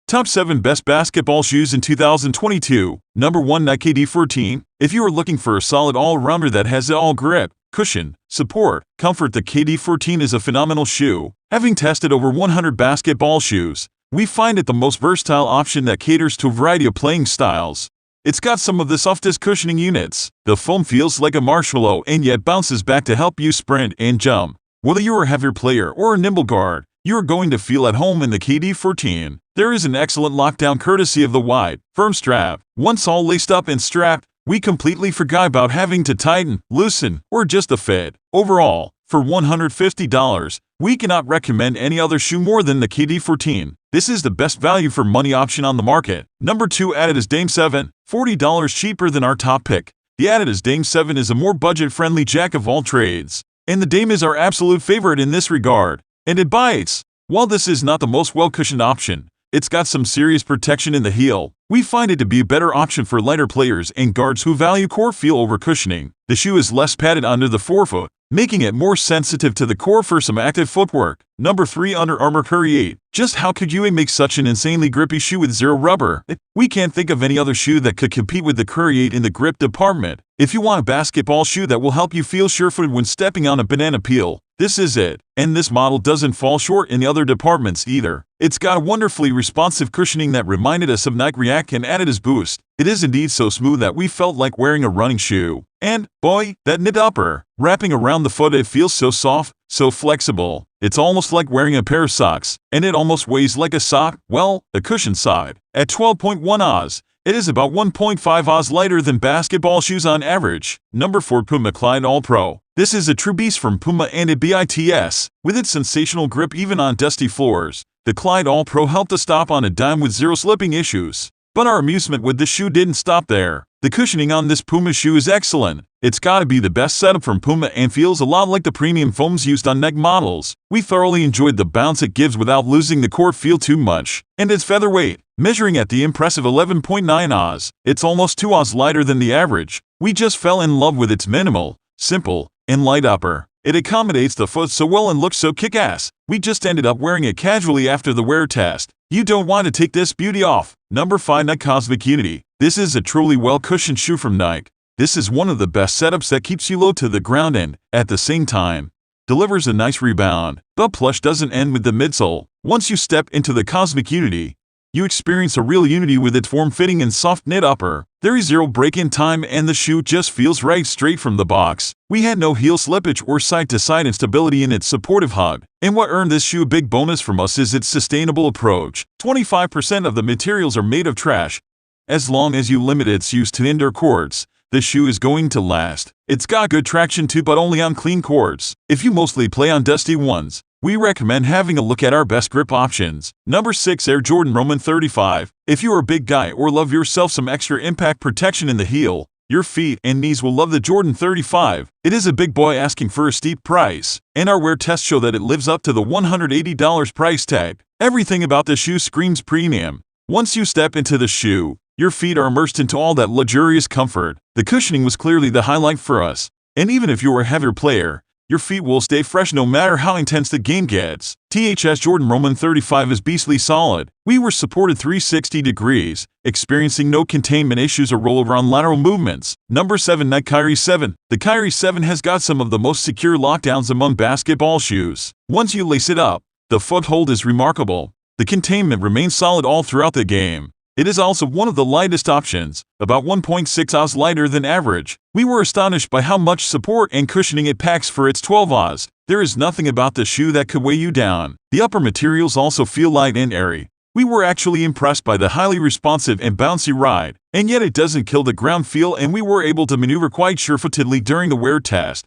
Top 7 Best Basketball Shoes in 2022. Number 1 Nike KD14. If you are looking for a solid all-rounder that has all grip, cushion, support, comfort, the KD14 is a phenomenal shoe. Having tested over 100 basketball shoes, we find it the most versatile option that caters to a variety of playing styles. It's got some of the softest cushioning units. The foam feels like a marshmallow and yet bounces back to help you sprint and jump. Whether you're a heavier player or a nimble guard, you're going to feel at home in the KD14. There is an excellent lockdown courtesy of the wide, firm strap. Once all laced up and strapped, we completely forgot about having to tighten, loosen, or adjust the fit. Overall, for $150, we cannot recommend any other shoe more than the KD14. This is the best value for money option on the market. Number 2 Adidas Dame 7, $40 cheaper than our top pick. The Adidas Dame 7 is a more budget-friendly jack of all trades, and the Dame is our absolute favorite in this regard. And it bites. While this is not the most well-cushioned option, it's got some serious protection in the heel. We find it to be a better option for lighter players and guards who value core feel over cushioning. The shoe is less padded under the forefoot, making it more sensitive to the core for some active footwork. Number 3 Under Armour Curry 8. Just how could you make such an insanely grippy shoe with zero rubber? We can't think of any other shoe that could compete with the Curry 8 in the grip department. If you want a basketball shoe that will help you feel sure-footed when stepping on a banana peel, this is it. And this model doesn't fall short in the other departments either. It's got a wonderfully responsive cushioning that reminded us of Nike React and Adidas Boost. It is indeed so smooth that we felt like wearing a running shoe. And, boy, that knit upper, wrapping around the foot, it feels so soft, so flexible. It's almost like wearing a pair of socks, and it almost weighs like a sock, well, a cushion side. At 12.1 oz, it is about 1.5 oz lighter than basketball shoes on average. Number 4 Puma Clyde All Pro. This is a true beast from Puma and it BITS. With its sensational grip even on dusty floors, the Clyde All Pro helped us stop on a dime with zero slipping issues. But our amusement with this shoe didn't stop there. The cushioning on this Puma shoe is excellent. It's gotta be the best setup from Puma and feels a lot like the premium foams used on Nike models. We thoroughly enjoyed the bounce it gives without losing the core feel too much. And its featherweight, measuring at the impressive 11.9 oz, it's almost 2 oz lighter than the average. We just fell in love with its minimal, simple, and light upper. It accommodates the foot so well and looks so kick-ass. We just ended up wearing it casually after the wear test. You don't want to take this beauty off. Number 5 Nike Cosmic Unity. This is a truly well-cushioned shoe from Nike. This is one of the best setups that keeps you low to the ground and, at the same time, delivers a nice rebound. But plush doesn't end with the midsole. Once you step into the Cosmic Unity, you experience a real unity with its form-fitting and soft knit upper. There is zero break-in time and the shoe just feels right straight from the box. We had no heel slippage or side-to-side instability in its supportive hug. And what earned this shoe a big bonus from us is its sustainable approach. 25% of the materials are made of trash. As long as you limit its use to indoor courts, the shoe is going to last. It's got good traction too, but only on clean courts. If you mostly play on dusty ones, we recommend having a look at our best grip options. Number 6 Air Jordan Roman 35. If you are a big guy or love yourself some extra impact protection in the heel, your feet and knees will love the Jordan 35. It is a big boy asking for a steep price, and our wear tests show that it lives up to the $180 price tag. Everything about the shoe screams premium. Once you step into the shoe, your feet are immersed into all that luxurious comfort. The cushioning was clearly the highlight for us, and even if you are a heavier player, your feet will stay fresh no matter how intense the game gets. THS Jordan Roman 35 is beastly solid. We were supported 360 degrees, experiencing no containment issues or rollover on lateral movements. Number 7 Nike Kyrie 7. The Kyrie 7 has got some of the most secure lockdowns among basketball shoes. Once you lace it up, the foothold is remarkable. The containment remains solid all throughout the game. It is also one of the lightest options, about 1.6 oz lighter than average. We were astonished by how much support and cushioning it packs for its 12 oz. There is nothing about the shoe that could weigh you down. The upper materials also feel light and airy. We were actually impressed by the highly responsive and bouncy ride, and yet it doesn't kill the ground feel, and we were able to maneuver quite sure-footedly during the wear test.